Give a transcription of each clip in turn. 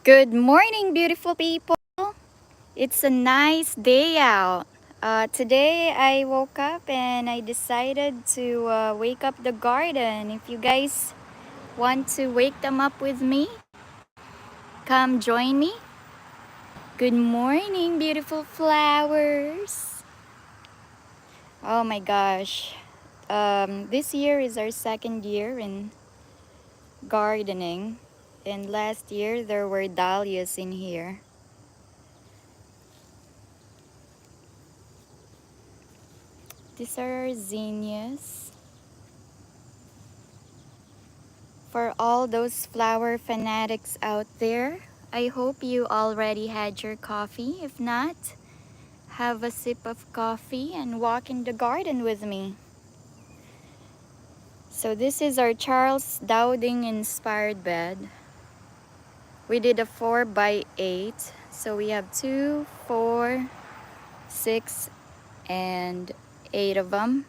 Good morning, beautiful people. It's a nice day out. Today I woke up and I decided to wake up the garden. If you guys want to wake them up with me, come join me. Good morning, beautiful flowers. Oh my gosh. This year is our second year in gardening. And last year there were dahlias in here. These are zinnias. For all those flower fanatics out there, I hope you already had your coffee. If not, have a sip of coffee and walk in the garden with me. So this is our Charles Dowding inspired bed. We did a 4 by 8. So we have 2, 4, 6, and 8 of them.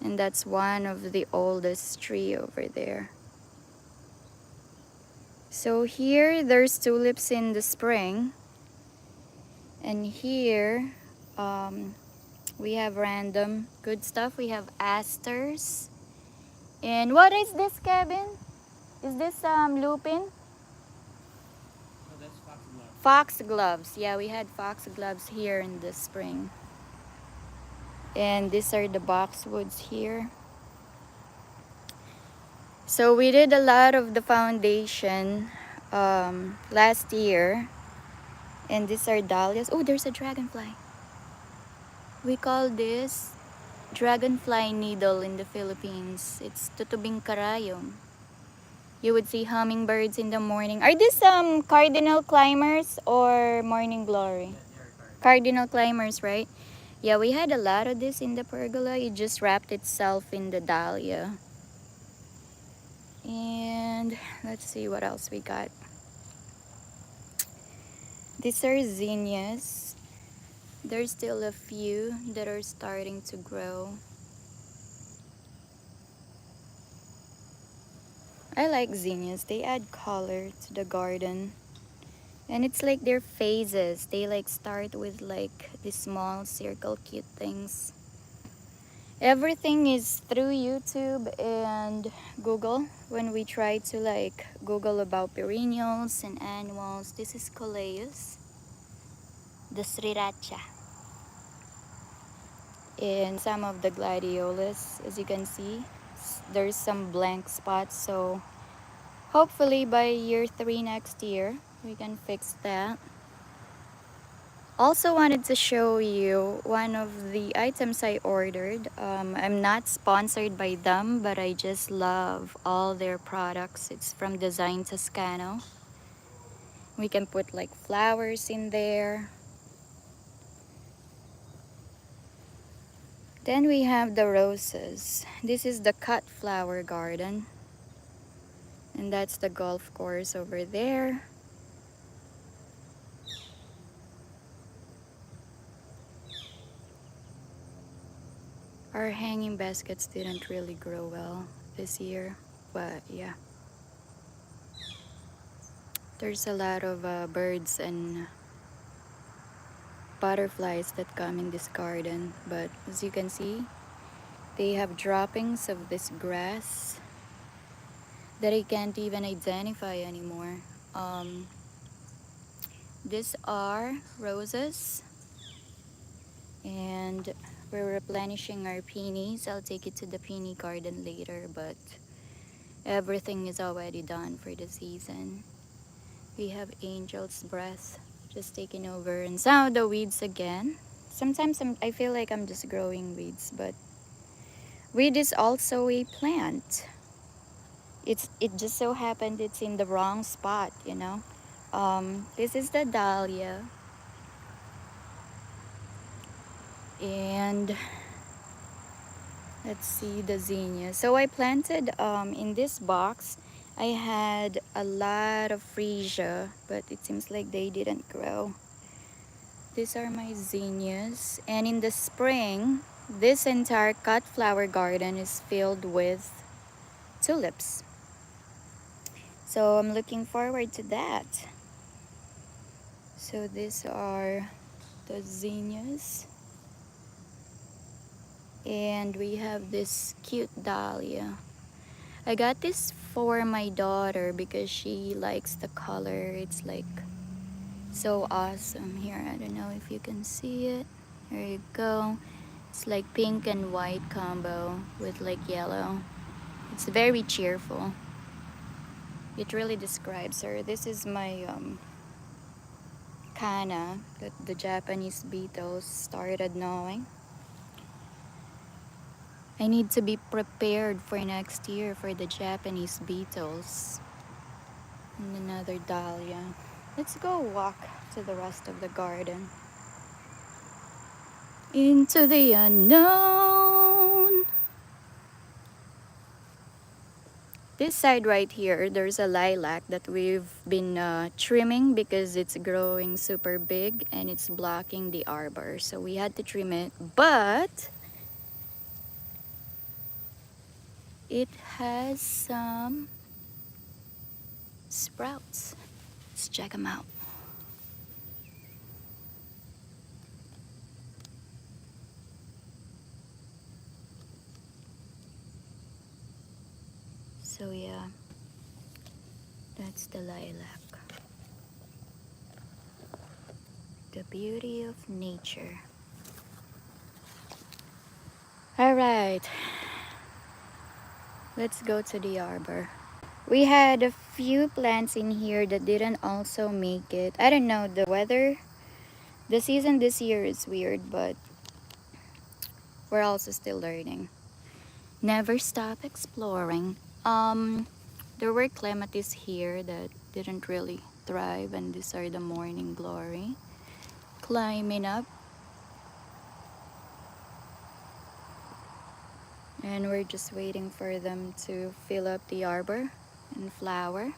And that's one of the oldest tree over there. So here there's tulips in the spring. And here we have random good stuff. We have asters. And what is this, Kevin? Is this lupin? Oh, that's foxglove. Foxgloves. Yeah, we had foxgloves here in the spring. And these are the boxwoods here. So we did a lot of the foundation last year. And these are dahlias. Oh, there's a dragonfly. We call this dragonfly needle in the Philippines. It's tutubing karayom. You would see hummingbirds in the morning. Are these cardinal climbers or morning glory? Yeah, they're Cardinal climbers, right? Yeah, we had a lot of this in the pergola. It just wrapped itself in the dahlia. And let's see what else we got. These are zinnias. There's still a few that are starting to grow. I like zinnias. They add color to the garden. And it's like their phases. They like start with like these small circle cute things. Everything is through YouTube and Google. When we try to like Google about perennials and annuals, this is Coleus, the Sriracha, and some of the gladiolus. As you can see, there's some blank spots. So hopefully by year 3 next year, we can fix that. Also wanted to show you one of the items I ordered. I'm not sponsored by them, but I just love all their products. It's from Design Toscano. We can put like flowers in there. Then we have the roses. This is the cut flower garden. And that's the golf course over there. Our hanging baskets didn't really grow well this year, but yeah. There's a lot of birds and butterflies that come in this garden, but as you can see, they have droppings of this grass that I can't even identify anymore. These are roses, and we're replenishing our peonies. I'll take it to the peony garden later, but everything is already done for the season. We have angel's breath just taking over, and some of the weeds again. Sometimes I feel like I'm just growing weeds, but weed is also a plant. It just so happened it's in the wrong spot, you know. This is the dahlia, and let's see the zinnia. So I planted in this box. I had a lot of freesia, but it seems like they didn't grow. These are my zinnias, and in the spring, this entire cut flower garden is filled with tulips. So I'm looking forward to that. So these are the zinnias. And we have this cute dahlia. I got this for my daughter because she likes the color. It's like so awesome. Here, I don't know if you can see it. There you go. It's like pink and white combo with like yellow. It's very cheerful. It really describes her. This is my kana that the Japanese beetles started knowing. I need to be prepared for next year for the Japanese beetles. And another dahlia. Let's go walk to the rest of the garden. Into the unknown. This side right here, there's a lilac that we've been trimming because it's growing super big and it's blocking the arbor. So we had to trim it, but it has some sprouts. Let's check them out. So yeah, that's the lilac. The beauty of nature. All right, let's go to the arbor. We had a few plants in here that didn't also make it. I don't know, the weather, the season this year is weird, but we're also still learning. Never stop exploring. There were clematis here that didn't really thrive, and these are the morning glory. Climbing up, and we're just waiting for them to fill up the arbor and flower.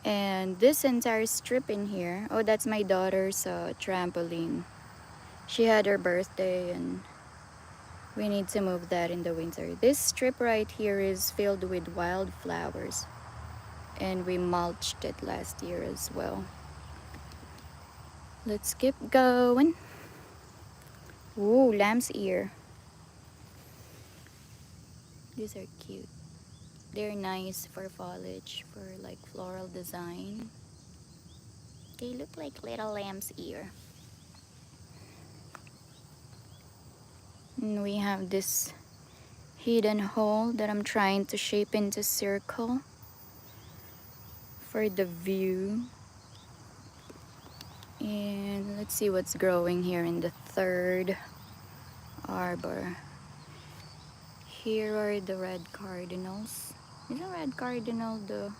And this entire strip in here, oh, that's my daughter's trampoline. She had her birthday and we need to move that in the winter. This strip right here is filled with wildflowers and we mulched it last year as well. Let's keep going. Ooh, lamb's ear. These are cute. They're nice for foliage, for like floral design. They look like little lamb's ear. And we have this hidden hole that I'm trying to shape into circle for the view. And let's see what's growing here in the third arbor. Here are the red cardinals. Is a red cardinal the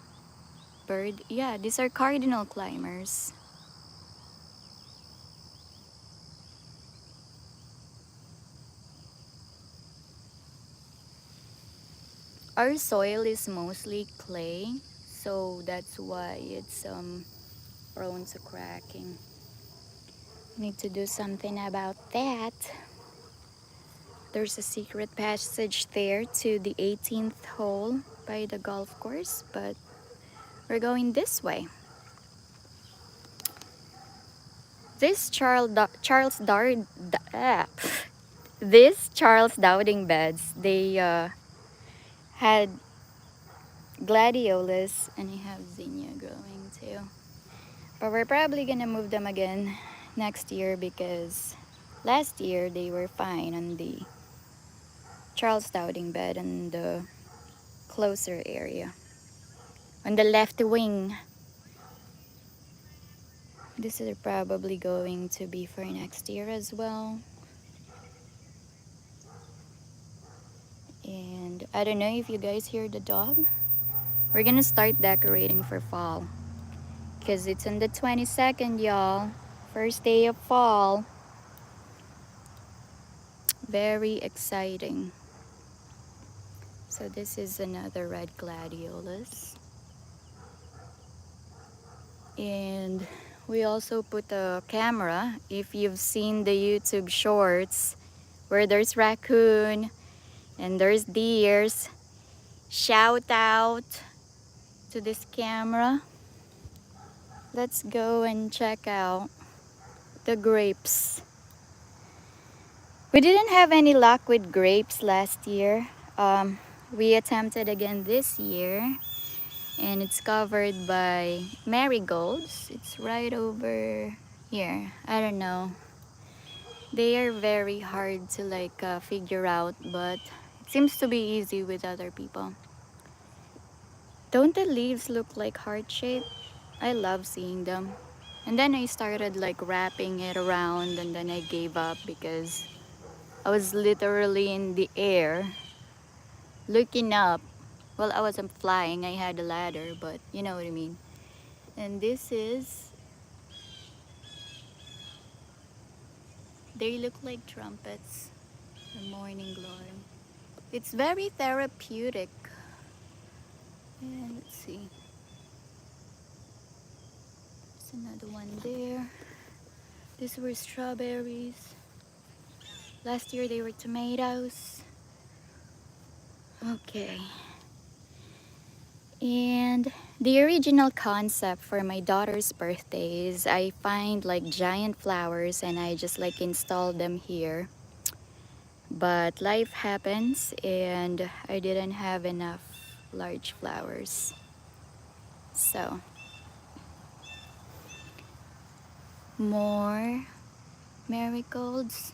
bird? Yeah, these are cardinal climbers. Our soil is mostly clay, so that's why it's prone to cracking. Need to do something about that. There's a secret passage there to the 18th hole by the golf course, but we're going this way. This this Charles Dowding beds, they had gladiolus and they have zinnia growing too. But we're probably gonna move them again next year because last year they were fine on the Charles Dowding bed and the closer area. On the left wing. This is probably going to be for next year as well. And I don't know if you guys hear the dog. We're gonna start decorating for fall. Because it's on the 22nd, y'all. First day of fall. Very exciting. So this is another red gladiolus. And we also put a camera. If you've seen the YouTube shorts where there's raccoon and there's deers, shout out to this camera. Let's go and check out the grapes. We didn't have any luck with grapes last year. We attempted again this year, and it's covered by marigolds. It's right over here. I don't know. They are very hard to figure out, but it seems to be easy with other people. Don't the leaves look like heart shape? I love seeing them. And then I started wrapping it around, and then I gave up because I was literally in the air looking up. Well, I wasn't flying, I had a ladder, but you know what I mean. And this is, they look like trumpets, the morning glory. It's very therapeutic. And let's see, there's another one there. These were strawberries. Last year they were tomatoes. Okay. And the original concept for my daughter's birthday is I find giant flowers and I just install them here. But life happens and I didn't have enough large flowers. So, more marigolds.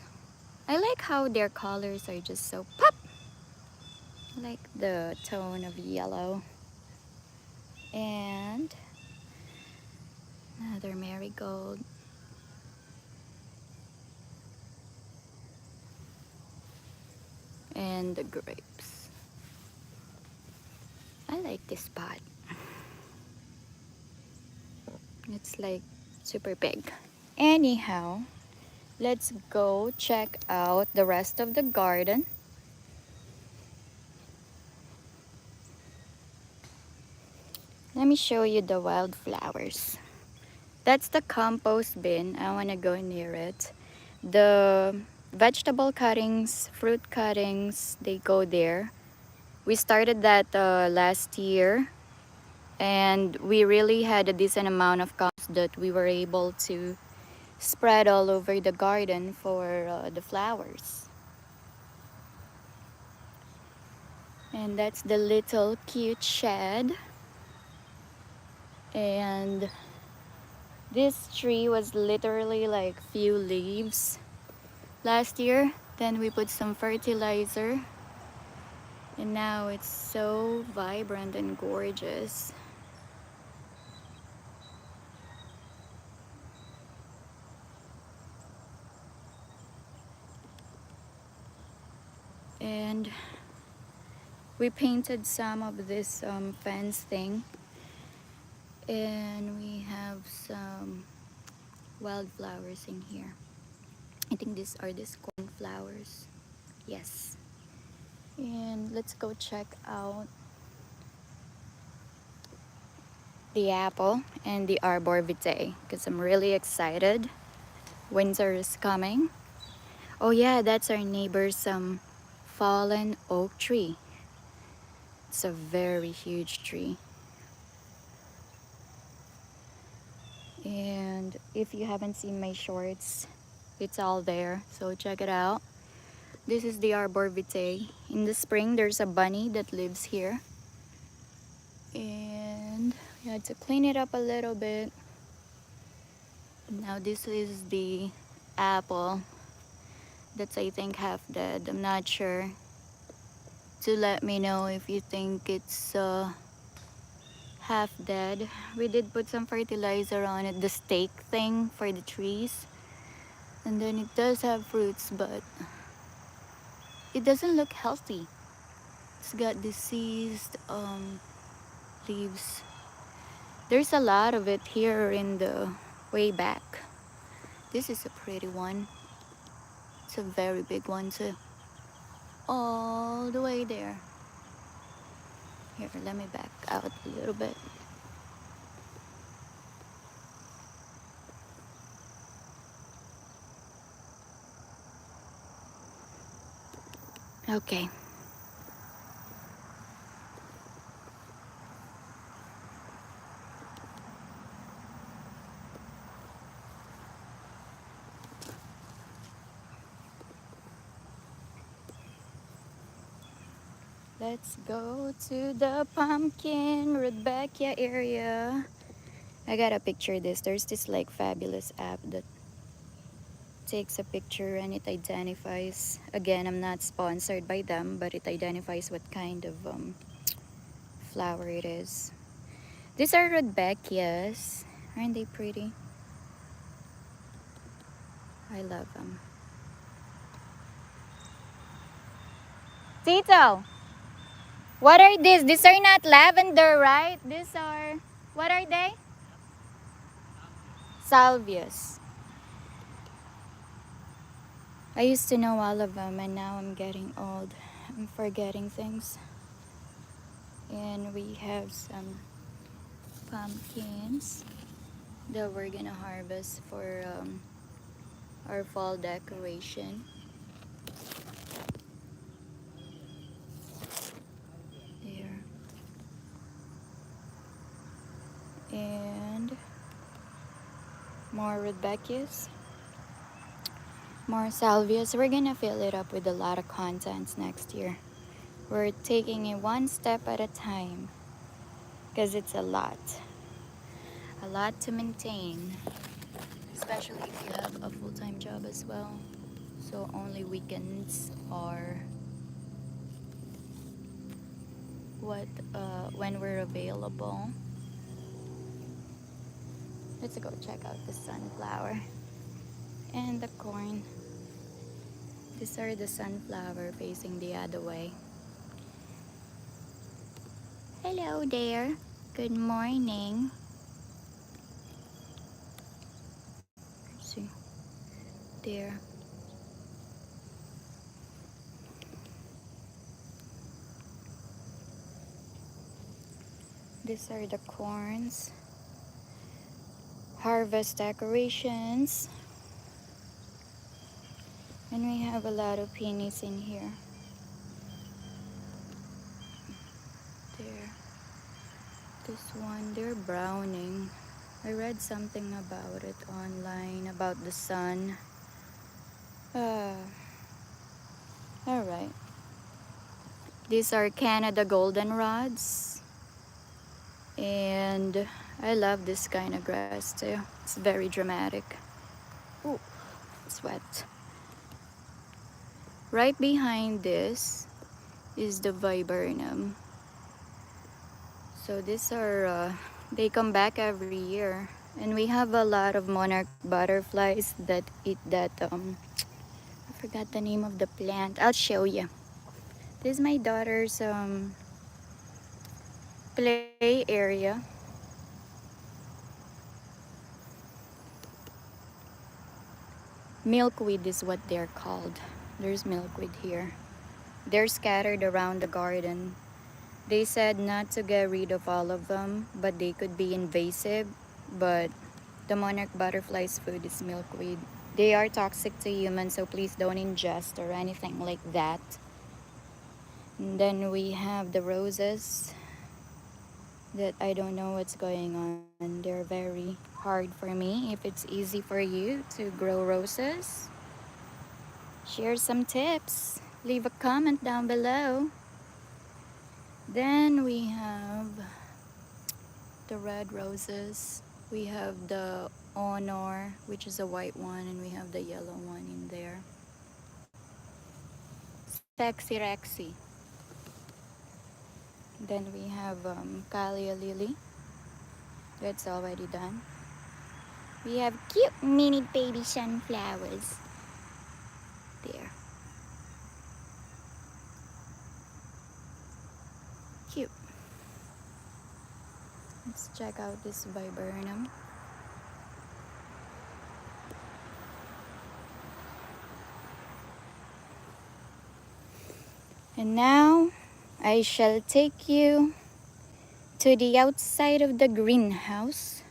I like how their colors are just so pop. I like the tone of yellow. And another marigold. And the grapes. I like this spot. It's super big. Anyhow, let's go check out the rest of the garden. Let me show you the wildflowers. That's the compost bin. I want to go near it. The vegetable cuttings, fruit cuttings, they go there. We started that last year, and we really had a decent amount of compost that we were able to spread all over the garden for the flowers. And that's the little cute shed. And this tree was literally few leaves last year. Then we put some fertilizer, and now it's so vibrant and gorgeous. And we painted some of this fence thing, and we have some wildflowers in here. I think these are these cornflowers. Yes. And let's go check out the apple and the arbor vitae because I'm really excited. Winter is coming. Oh yeah, that's our neighbor's fallen oak tree. It's a very huge tree. And if you haven't seen my shorts, it's all there, so check it out. This is the arbor vitae. In the spring, there's a bunny that lives here. And we had to clean it up a little bit. Now this is the apple that's I think half dead. I'm not sure. To let me know if you think it's half dead. We did put some fertilizer on it, the stake thing for the trees. And then it does have fruits, but it doesn't look healthy. It's got diseased leaves. There's a lot of it here in the way back. This is a pretty one. It's a very big one too. All the way there. Here, let me back out a little bit. Okay. Let's go to the pumpkin Rebecca area. I gotta picture this. There's this like fabulous app that takes a picture and it identifies. Again, I'm not sponsored by them, but it identifies what kind of flower it is. These are Rudbeckias. Aren't they pretty? I love them. Tito, what are these? These are not lavender, right? These are, what are they? Salvias. I used to know all of them and now I'm getting old. I'm forgetting things. And we have some pumpkins that we're gonna harvest for our fall decoration. There. And more rudbeckias, more salvias. We're gonna fill it up with a lot of contents next year. We're taking it one step at a time because it's a lot to maintain, especially if you have a full-time job as well. So only weekends are what when we're available. Let's go check out the sunflower and the corn. These are the sunflower facing the other way. Hello there. Good morning. Let's see. There. These are the corns. Harvest decorations. And we have a lot of peonies in here. There. This one, they're browning. I read something about it online, about the sun. Uh, Alright. These are Canada goldenrods. And I love this kind of grass too. It's very dramatic. Ooh, sweat. Right behind this is the viburnum. So these are, they come back every year. And we have a lot of monarch butterflies that eat that, I forgot the name of the plant. I'll show you. This is my daughter's play area. Milkweed is what they're called. There's milkweed here. They're scattered around the garden. They said not to get rid of all of them, but they could be invasive. But the monarch butterfly's food is milkweed. They are toxic to humans, so please don't ingest or anything like that. And then we have the roses that I don't know what's going on. They're very hard for me. If it's easy for you to grow roses, share some tips. Leave a comment down below. Then we have the red roses. We have the honor, which is a white one, and we have the yellow one in there. Sexy Rexy. Then we have Calia Lily. That's already done. We have cute mini baby sunflowers. There. Cute. Let's check out this viburnum. And now I shall take you to the outside of the greenhouse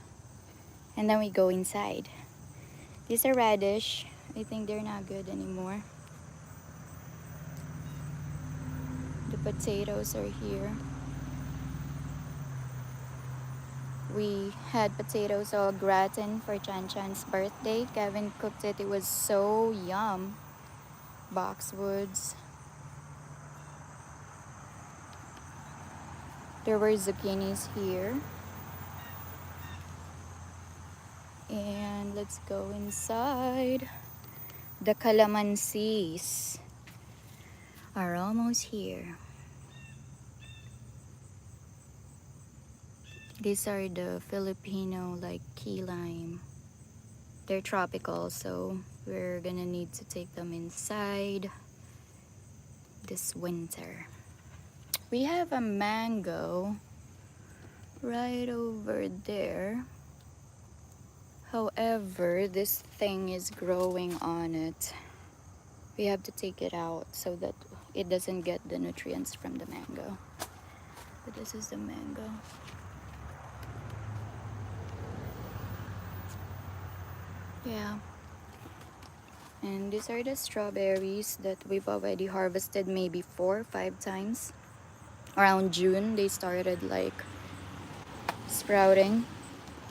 and then we go inside. These are radish. I think they're not good anymore. The potatoes are here. We had potatoes au gratin for Chan Chan's birthday. Kevin cooked it. It was so yum. Boxwoods. There were zucchinis here. And let's go inside. The calamansis are almost here. These are the Filipino like key lime. They're tropical, so we're gonna need to take them inside this winter. We have a mango right over there. However, this thing is growing on it. We have to take it out so that it doesn't get the nutrients from the mango. But this is the mango. Yeah. And these are the strawberries that we've already harvested maybe 4 or 5 times. Around June, they started like sprouting.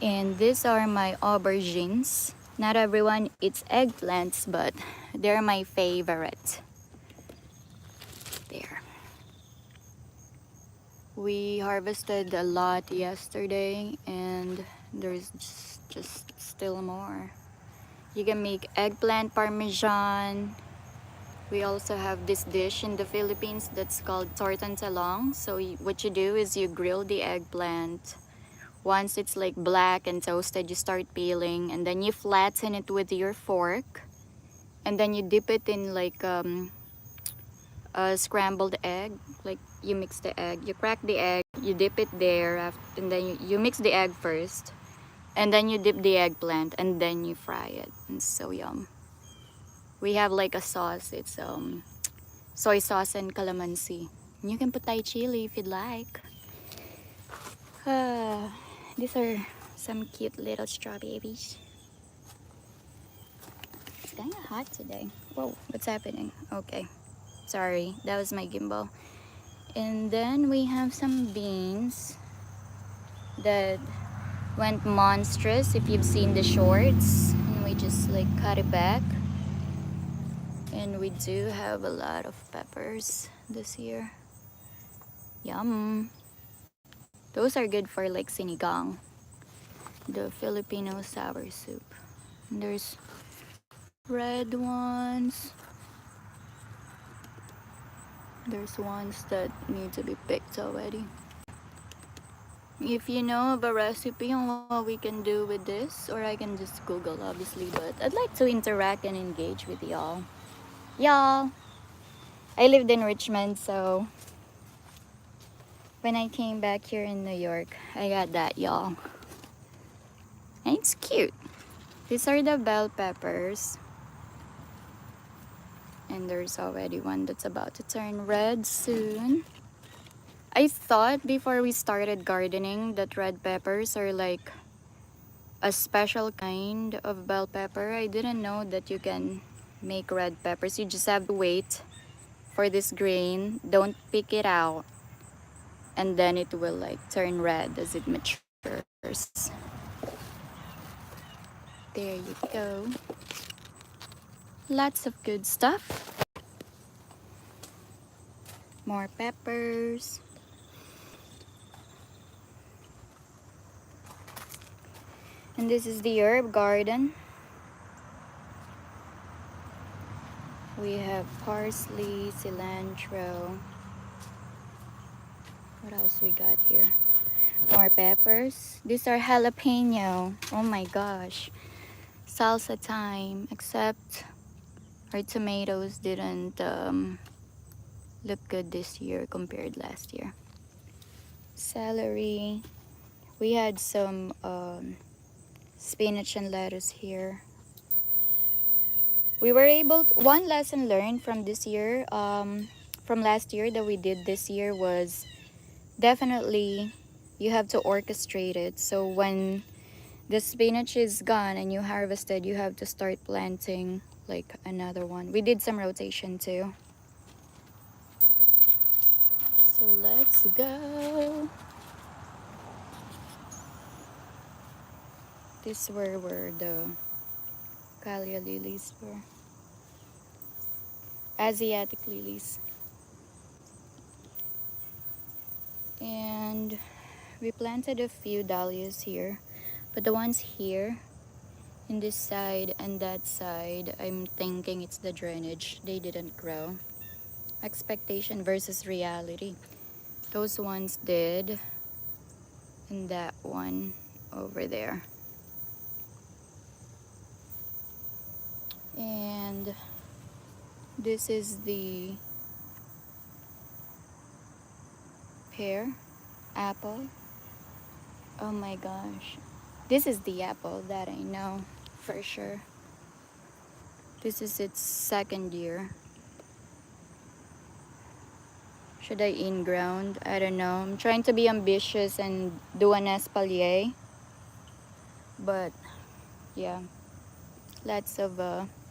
And these are my aubergines. Not everyone eats eggplants, but they're my favorite. There. We harvested a lot yesterday, and there's just still more. You can make eggplant parmesan. We also have this dish in the Philippines that's called tortang talong. So what you do is you grill the eggplant. Once it's like black and toasted, you start peeling, and then you flatten it with your fork, and then you dip it in like a scrambled egg. Like you mix the egg, you crack the egg, you dip it there, and then you mix the egg first, and then you dip the eggplant, and then you fry it. It's so yum. We have like a sauce. It's soy sauce and calamansi. And you can put Thai chili if you'd like. Uh, these are some cute little strawberries. It's kind of hot today. Whoa, what's happening? Okay, sorry, that was my gimbal. And then we have some beans that went monstrous if you've seen the shorts. And we just like cut it back. And we do have a lot of peppers this year. Yum. Those are good for like sinigang, the Filipino sour soup. And there's red ones. There's ones that need to be picked already. If you know of a recipe on what we can do with this, or I can just Google obviously, but I'd like to interact and engage with y'all. Y'all, I lived in Richmond, so when I came back here in New York, I got that, y'all. And it's cute. These are the bell peppers. And there's already one that's about to turn red soon. I thought before we started gardening that red peppers are like a special kind of bell pepper. I didn't know that you can make red peppers. You just have to wait for this grain. Don't pick it out. And then it will like turn red as it matures. There you go. Lots of good stuff. More peppers. And this is the herb garden. We have parsley, cilantro. What else we got here? More peppers. These are jalapeno. Oh my gosh. Salsa time. Except our tomatoes didn't look good this year compared last year. Celery. We had some spinach and lettuce here. We were able to, one lesson learned from this year, from last year that we did this year was definitely you have to orchestrate it. So when the spinach is gone and you harvested, you have to start planting like another one. We did some rotation too. So let's go. This where the Calia lilies were. Asiatic lilies. And we planted a few dahlias here, but the ones here in this side and that side, I'm thinking it's the drainage. They didn't grow. Expectation versus reality. Those ones did, and that one over there. And this is the pear, apple. Oh my gosh. This is the apple that I know for sure. This is its second year. Should I in-ground? I don't know. I'm trying to be ambitious and do an espalier. But yeah, lots of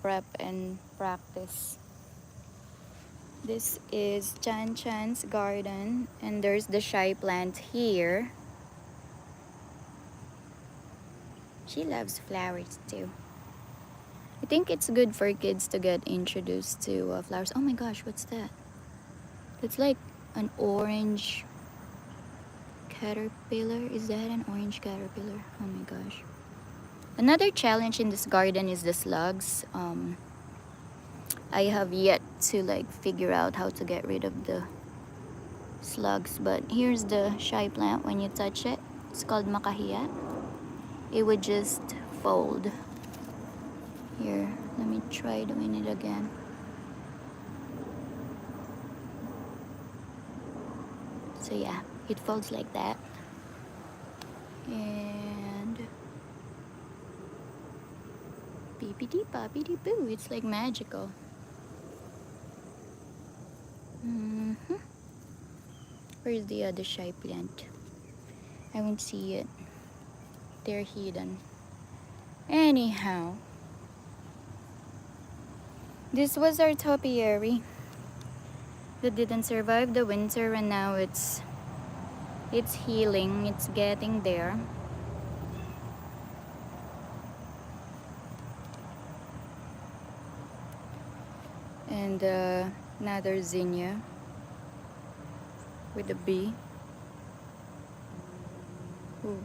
prep and practice. This is Chan Chan's garden, and there's the shy plant here. She loves flowers too. I think it's good for kids to get introduced to flowers. Oh my gosh, what's that? It's like an orange caterpillar. Is that an orange caterpillar? Oh my gosh. Another challenge in this garden is the slugs. I have yet to like figure out how to get rid of the slugs, but here's the shy plant. When you touch it, it's called makahiya. It would just fold. Here, let me try doing it again. So yeah, it folds like that. And beepity boppity boo, it's like magical. Where's the other shy plant? I won't see it. They're hidden. Anyhow, this was our topiary that didn't survive the winter, and now it's healing. It's getting there. And another zinnia with a bee. Ooh.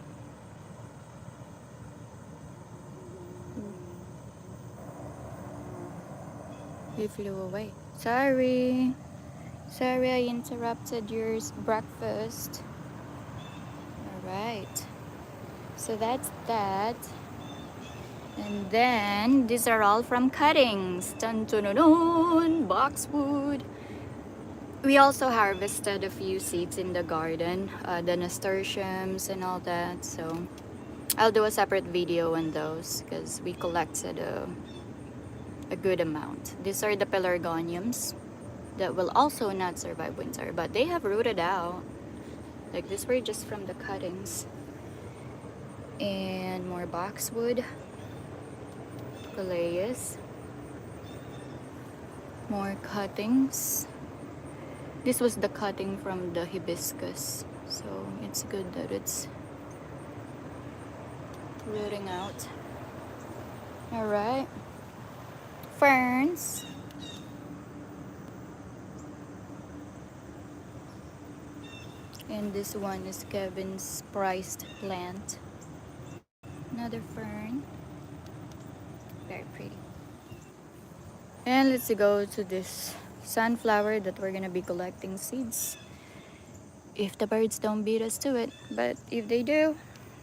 He flew away. Sorry. Sorry I interrupted your breakfast. Alright. So that's that. And then these are all from cuttings. Dun dun dun dun. Boxwood. We also harvested a few seeds in the garden, the nasturtiums and all that. So I'll do a separate video on those because we collected a good amount. These are the pelargoniums that will also not survive winter, but they have rooted out. Like these were just from the cuttings. And more boxwood, glories, more cuttings. This was the cutting from the hibiscus, so it's good that it's rooting out. All right, ferns. And this one is Kevin's prized plant. Another fern. Very pretty. And let's go to this sunflower that we're gonna be collecting seeds. If the birds don't beat us to it. But if they do,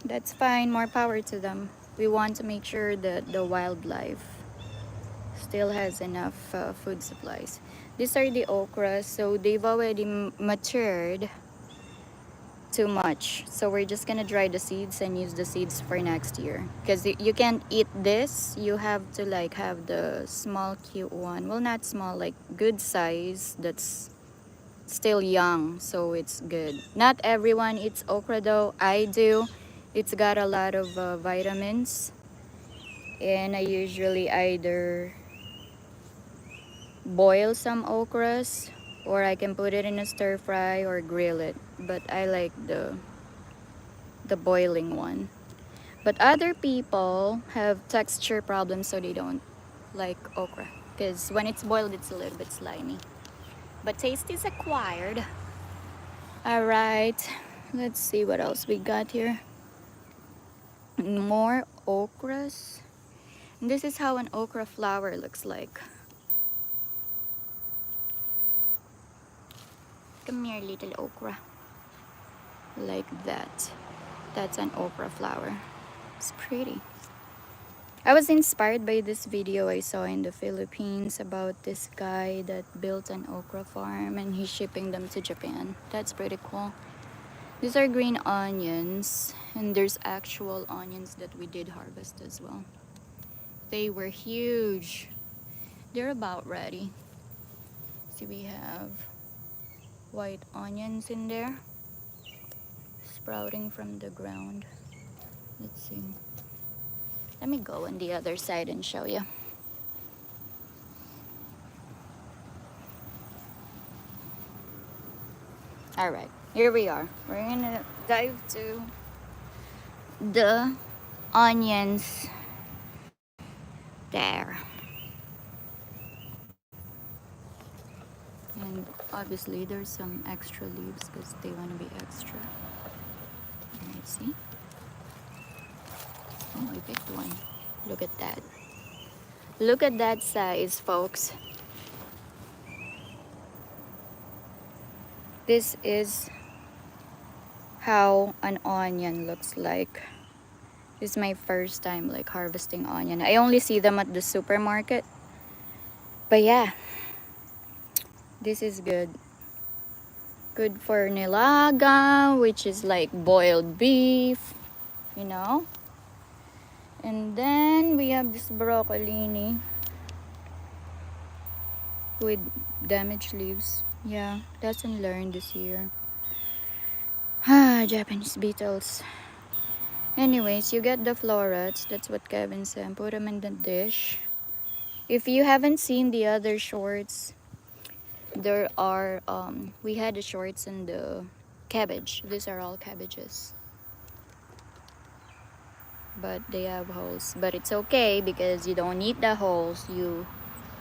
that's fine. More power to them. We want to make sure that the wildlife still has enough food supplies. These are the okras, so they've already matured too much, so we're just gonna dry the seeds and use the seeds for next year because you can't eat this. You have to like have the small cute one, well not small, like good size that's still young, so it's good. Not everyone eats okra though. I do. It's got a lot of vitamins, and I usually either boil some okras or I can put it in a stir fry or grill it, but I like the boiling one. But other people have texture problems, so they don't like okra because when it's boiled it's a little bit slimy, but taste is acquired. All right, let's see what else we got here. More okras. This is how an okra flower looks like. Come here, little okra. Like that. That's an okra flower. It's pretty. I was inspired by this video I saw in the Philippines about this guy that built an okra farm and he's shipping them to Japan. That's pretty cool. These are green onions, and there's actual onions that we did harvest as well. They were huge. They're about ready. See, we have white onions in there sprouting from the ground. Let's see. Let me go on the other side and show you. All right, here we are. We're gonna dive to the onions there. And obviously there's some extra leaves because they want to be extra. All right, see? Oh, I picked one. Look at that. Look at that size, folks. This is how an onion looks like. This is my first time like harvesting onion. I only see them at the supermarket. But yeah, this is good. Good for nilaga, which is like boiled beef, you know. And then we have this broccolini with damaged leaves. Yeah, lesson learned this year. Ah, Japanese beetles. Anyways, you get the florets. That's what Kevin said. Put them in the dish. If you haven't seen the other shorts, there are we had the shorts and the cabbage. These are all cabbages, but they have holes. But it's okay because you don't need the holes. You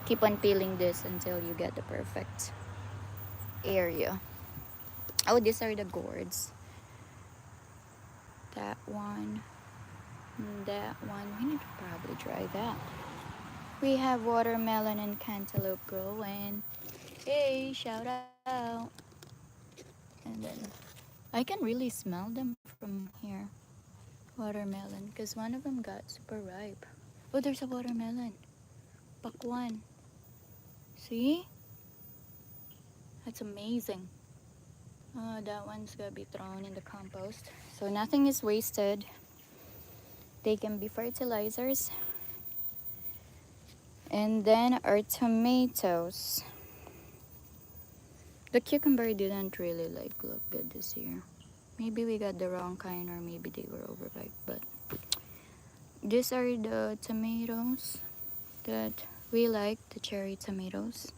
keep on peeling this until you get the perfect area. Oh, these are the gourds. That one, that one. We need to probably try that. We have watermelon and cantaloupe growing. Hey, shout out. And then I can really smell them from here. Watermelon, because one of them got super ripe. Oh, there's a watermelon. Pakwan. See? That's amazing. That one's gonna be thrown in the compost. So nothing is wasted. They can be fertilizers. And then our tomatoes. The cucumber didn't really like look good this year. Maybe we got the wrong kind or maybe they were overripe. But these are the tomatoes that we like, the cherry tomatoes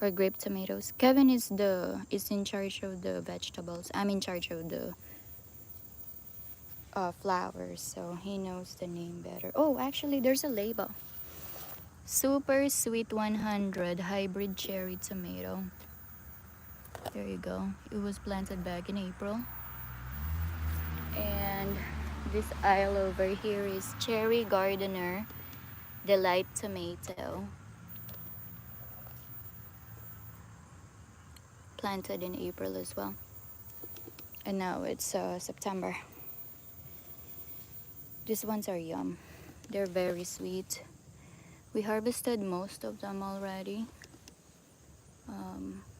or grape tomatoes. Kevin is in charge of the vegetables. I'm in charge of the flowers, so he knows the name better. Oh, actually, there's a label. Super Sweet 100 Hybrid Cherry Tomato. There you go. It was planted back in April. And this aisle over here is Cherry Gardener Delight Tomato. Planted in April as well. And now it's September. These ones are yum. They're very sweet. We harvested most of them already.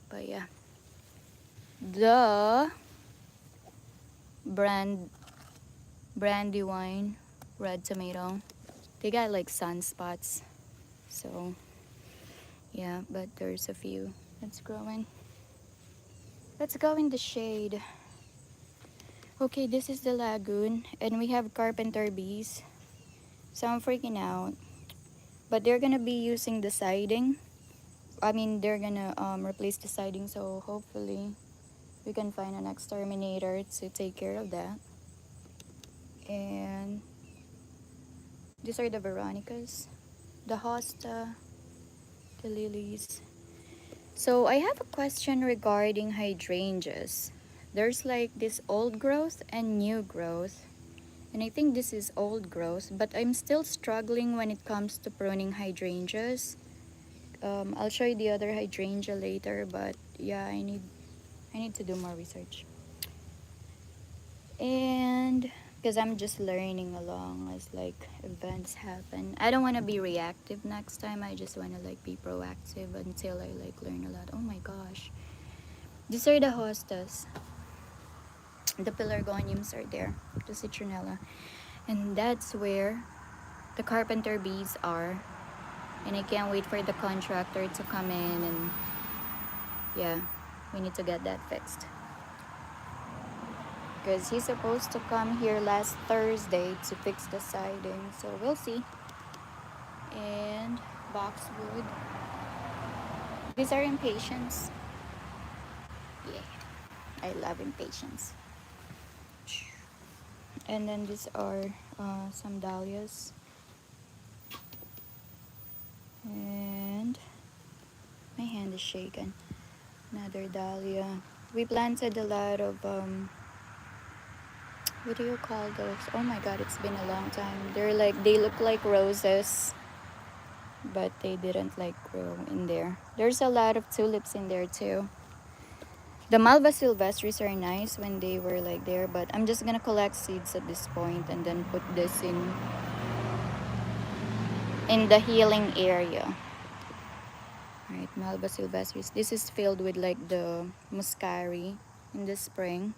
But yeah. The Brandywine red tomato. They got like sunspots. So yeah, but there's a few that's growing. Let's go in the shade. Okay, this is the lagoon and we have carpenter bees. So I'm freaking out. But they're gonna be using the siding. I mean, they're gonna replace the siding, so hopefully we can find an exterminator to take care of that. And these are the veronicas, the hosta, the lilies. So I have a question regarding hydrangeas. There's like this old growth and new growth. And I think this is old growth, but I'm still struggling when it comes to pruning hydrangeas. I'll show you the other hydrangea later, but yeah, I need to do more research. And because I'm just learning along as like events happen. I don't want to be reactive next time. I just want to like be proactive until I like learn a lot. Oh my gosh. These are the hostas. The pelargoniums are there. The citronella. And that's where the carpenter bees are. And I can't wait for the contractor to come in, and yeah, we need to get that fixed. Because he's supposed to come here last Thursday to fix the siding, so we'll see. And boxwood. These are impatiens. Yeah, I love impatiens. And then these are some dahlias. And my hand is shaken. Another dahlia. We planted a lot of what do you call those? Oh my god, it's been a long time. They look like roses, but they didn't like grow in there. There's a lot of tulips in there too. The Malva sylvestris are nice when they were like there, but I'm just gonna collect seeds at this point and then put this in the healing area. Alright, Malva sylvestris. This is filled with like the muscari in the spring.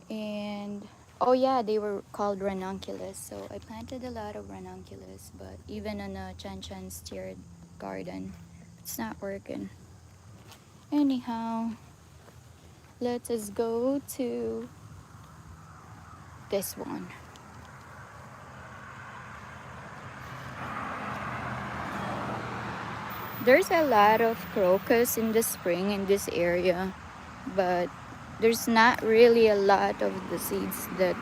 And oh yeah, they were called ranunculus. So I planted a lot of ranunculus, but even on a chan tiered garden, it's not working. Anyhow, let us go to this one. There's a lot of crocus in the spring in this area, but there's not really a lot of the seeds that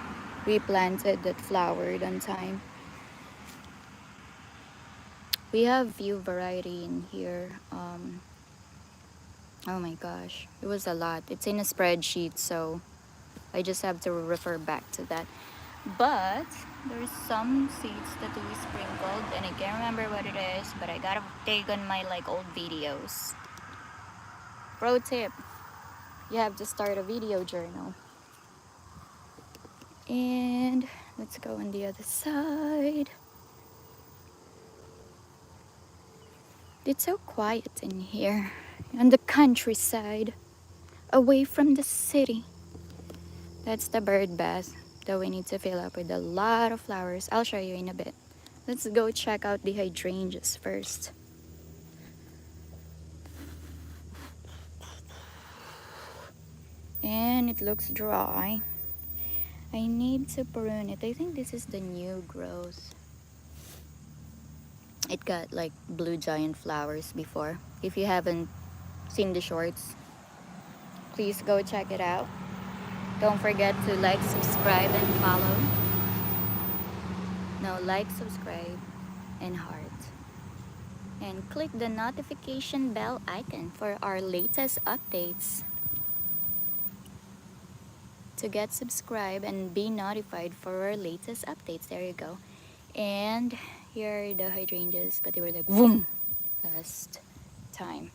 we planted that flowered on time. We have few variety in here. Oh my gosh, it was a lot. It's in a spreadsheet, so I just have to refer back to that. But there's some seeds that we sprinkled, and I can't remember what it is, but I gotta take on my like old videos. Pro tip, you have to start a video journal. And let's go on the other side. It's so quiet in here, on the countryside, away from the city. That's the bird bath that we need to fill up with a lot of flowers. I'll show you in a bit. Let's go check out the hydrangeas first. And it looks dry. I need to prune it. I think this is the new growth. It got like blue giant flowers before. If you haven't seen the shorts, please go check it out. Don't forget to like, subscribe, and follow. No, like, subscribe, and heart. And click the notification bell icon for our latest updates. To get subscribed and be notified for our latest updates. There you go. And here are the hydrangeas, but they were like boom last time.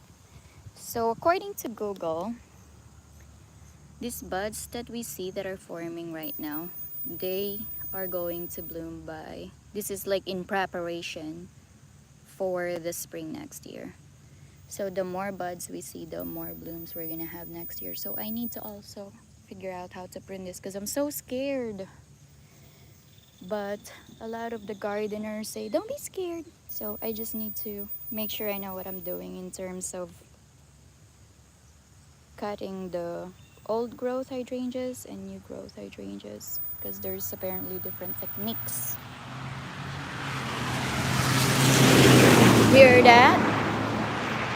So according to Google, these buds that we see that are forming right now, they are going to bloom by, this is like in preparation for the spring next year. So the more buds we see, the more blooms we're gonna have next year. So I need to also figure out how to prune this because I'm so scared. But a lot of the gardeners say don't be scared. So I just need to make sure I know what I'm doing in terms of cutting the old growth hydrangeas and new growth hydrangeas, because there's apparently different techniques. Hear that?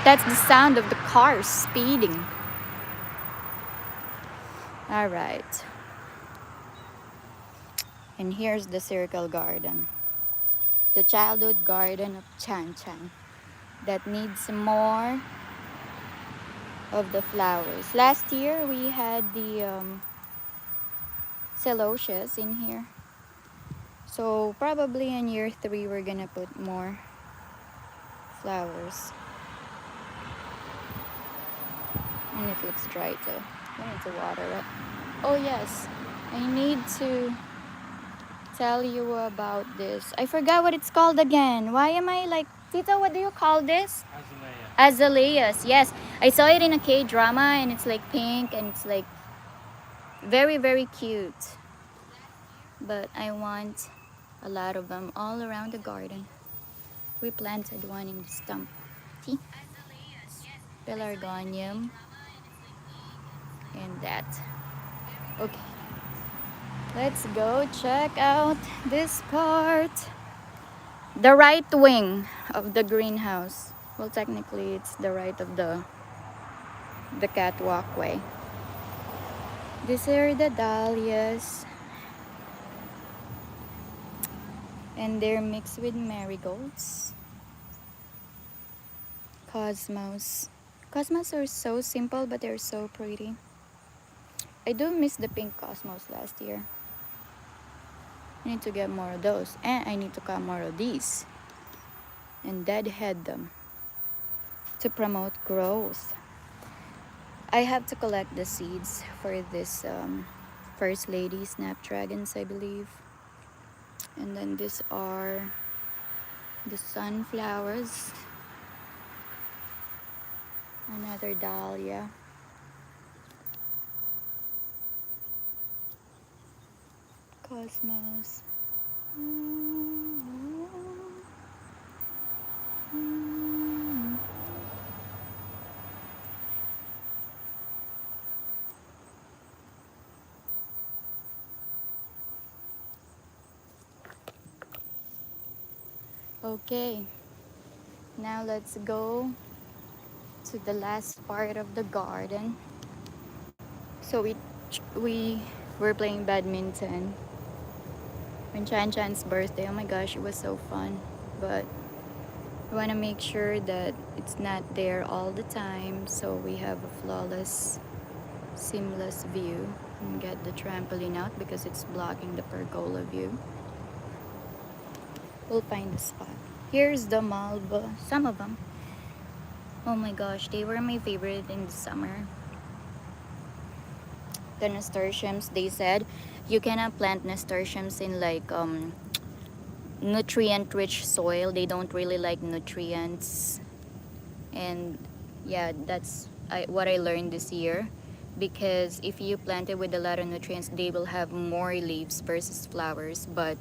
That's the sound of the car speeding. All right. And here's the circle garden, the childhood garden of Chan Chan that needs more of the flowers. Last year we had the celosias in here. So probably in year 3 we're gonna put more flowers. And it looks dry too. We need to water it. Oh yes, I need to tell you about this. I forgot what it's called again. Why am I like, Tito, what do you call this? Azalea. Azaleas. Yes, I saw it in a K-drama and it's like pink and it's like very, very cute. But I want a lot of them all around the garden. We planted one in the stump. See? Pelargonium and that. Okay, let's go check out this part. The right wing of the greenhouse. Well, technically it's the right of the catwalk way. These are the dahlias and they're mixed with marigolds. Cosmos. Cosmos are so simple but they're so pretty. I do miss the pink cosmos last year. I need to get more of those and I need to cut more of these and deadhead them to promote growth. I have to collect the seeds for this First Lady Snapdragons, I believe. And then these are the sunflowers. Another dahlia. Cosmos. Okay, now let's go to the last part of the garden. So we were playing badminton on Chan Chan's birthday. Oh my gosh, it was so fun. But we want to make sure that it's not there all the time, so we have a flawless, seamless view. And get the trampoline out because it's blocking the pergola view. We'll find the spot. Here's the malva. Some of them. Oh my gosh, they were my favorite in the summer. The nasturtiums, they said you cannot plant nasturtiums in like nutrient rich soil. They don't really like nutrients. And yeah, that's what I learned this year. Because if you plant it with a lot of nutrients, they will have more leaves versus flowers. But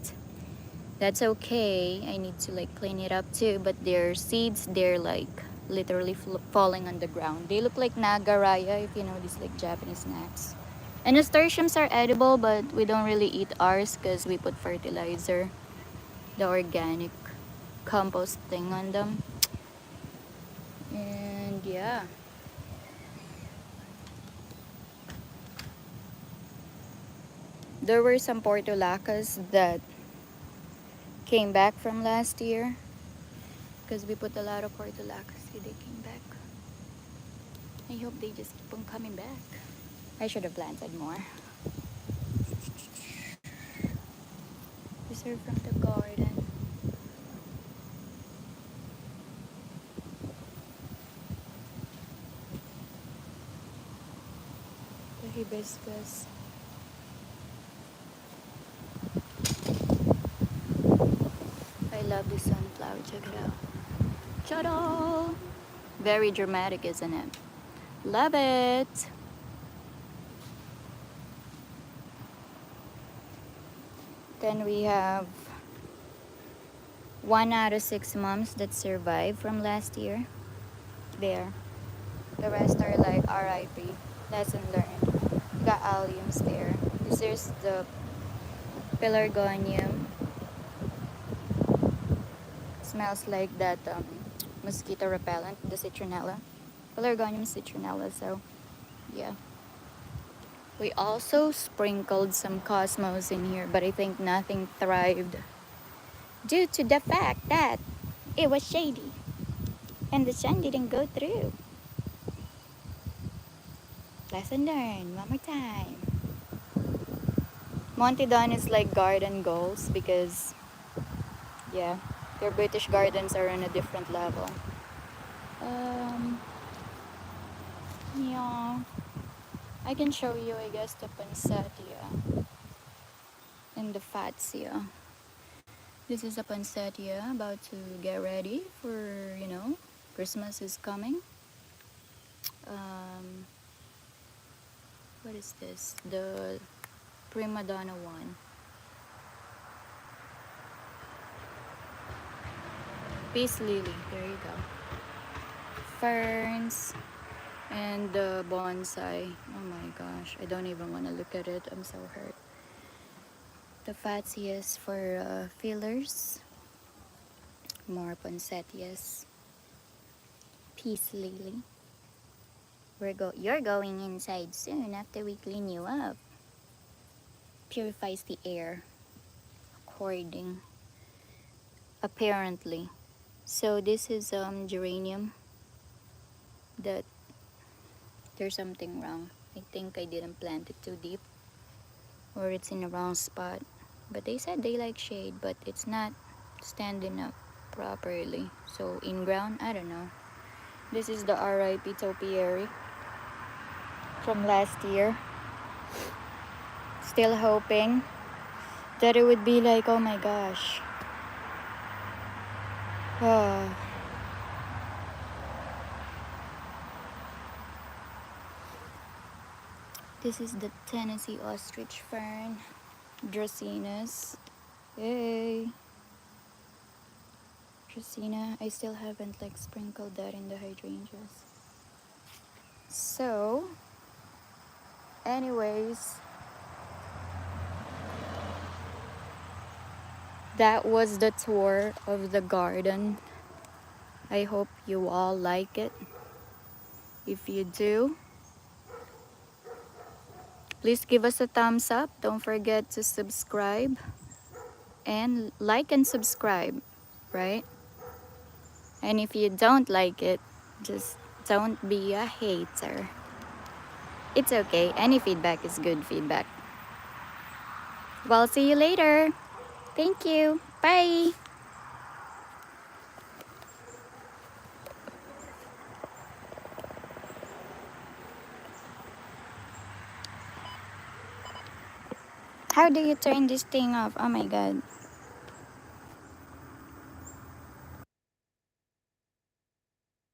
that's okay. I need to like clean it up too. But their seeds, they're like literally falling on the ground. They look like nagaraya, if you know these like Japanese snacks. And nasturtiums are edible, but we don't really eat ours because we put fertilizer, the organic compost thing on them. And yeah. There were some portulacas that came back from last year because we put a lot of portulacas. See, they came back. I hope they just keep on coming back. I should have planted more. These are from the garden. The hibiscus. I love this sunflower. Check it out. Ta-da! Very dramatic, isn't it? Love it! Then we have 1 out of 6 moms that survived from last year. There. The rest are like RIP. Lesson learned. We got alliums there. This is the pelargonium. Smells like that mosquito repellent, the citronella. Pelargonium citronella, so yeah. We also sprinkled some cosmos in here, but I think nothing thrived due to the fact that it was shady and the sun didn't go through. Lesson learned. One more time. Monty Don is like garden goals because, yeah, their British gardens are on a different level. Um, yeah, I can show you, I guess, the poinsettia and the fatsia. This is a poinsettia about to get ready for, Christmas is coming. Um, what is this? The prima donna one. Peace lily. There you go. Ferns and the bonsai. Oh my gosh, I don't even want to look at it. I'm so hurt. The fatsias for fillers. More poinsettias. Peace lily. You're going inside soon after we clean you up. Purifies the air according apparently. So this is geranium that there's something wrong. I think I didn't plant it too deep or it's in the wrong spot. But they said they like shade, but it's not standing up properly. So in ground, I don't know. This is the RIP topiary from last year. Still hoping that it would be like, oh my gosh. Ah. This is the Tennessee ostrich fern, Dracaenas. Hey, Dracaena. I still haven't like sprinkled that in the hydrangeas. So, anyways, that was the tour of the garden. I hope you all like it. If you do, please give us a thumbs up. Don't forget to subscribe and like and subscribe, right? And if you don't like it, just don't be a hater. It's okay. Any feedback is good feedback. Well, see you later. Thank you. Bye. How do you turn this thing off? Oh my god.